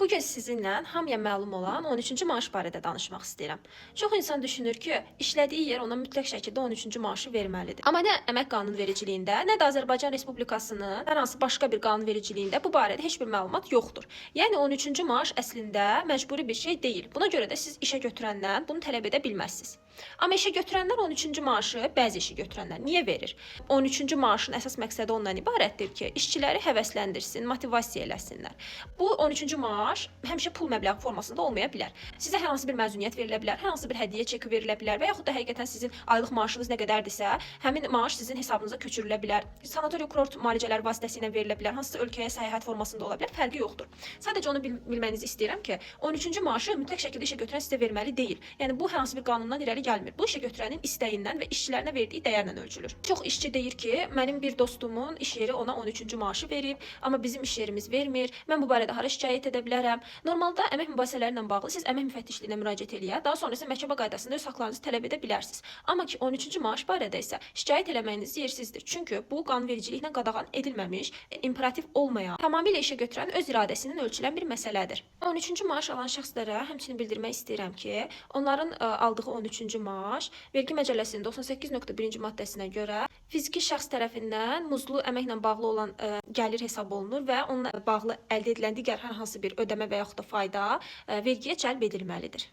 Bu gün sizinlə hamıya məlum olan 13-cü maaş barədə danışmaq istəyirəm. Çox insan düşünür ki, işlədiyi yer ona mütləq şəkildə 13-cü maaşı verməlidir. Amma nə əmək qanunvericiliyində, nə də Azərbaycan Respublikasının hər hansı başqa bir qanunvericiliyində bu barədə heç bir məlumat yoxdur. Yəni 13-cü maaş əslində məcburi bir şey deyil. Buna görə də siz işə götürəndən bunu tələb edə bilməzsiniz. Amma işə götürənlər 13-cü maaşı bəzi işə götürənlər niyə verir? 13-cü maaşın əsas məqsədi ondan ibarətdir ki, işçiləri həvəsləndirsin, motivasiya eləsinlər. Bu 13-cü maaş həmişə pul məbləği formasında olmaya bilər. Sizə hər hansı bir məzuniyyət verilə bilər, hər hansı bir hədiyyə çeki verilə bilər və yaxud da həqiqətən sizin aylıq maaşınız nə qədərdirsə, həmin maaş sizin hesabınıza köçürülə bilər. Sanatoriya kurort müalicələri vasitəsilə verilə bilər, hansısa ölkəyə səyahət formasında ola bilər, fərqi yoxdur. Sadəcə onu bilmənizi istəyirəm ki, 13-cü maaşı mütləq şəkildə işə götürən sizə verməli deyil. Yəni bu hər hansı bir qanundan irəli gəlmir. Bu işə götürənin istəyindən və işçilərinə verdiyi dəyərlə ölçülür. Çox işçi deyir ki, mənim bir dostumun iş yeri ona 13-cü maaşı verib, amma bizim iş yerimiz vermir. Mən bu barədə hara şikayət edə bilərəm? Normalda əmək mübahisələri ilə bağlı siz əmək müfəttişliyinə müraciət eləyə, daha sonra isə məhkəmə qaydasında öz haqlarınızı tələb edə bilərsiniz. Amma ki 13-cü maaş barədə isə şikayət eləməyiniz yersizdir. Çünki bu qanunvericiliklə qadağan edilməmiş, imperativ olmayan, tamamilə işə götürən öz iradəsindən ölçülən bir məsələdir. 13-cü maaş alan şəxslərə həmçinin bildirmək istəyirəm ki, onların aldığı 13-cü maaş vergi məcəlləsinin 98.1-ci maddəsinə görə fiziki şəxs tərəfindən muzlu əməklə bağlı olan gəlir hesab olunur və onunla bağlı əldə edilən digər hər hansı bir ödəmə və yaxud da fayda vergiyə cəlb edilməlidir.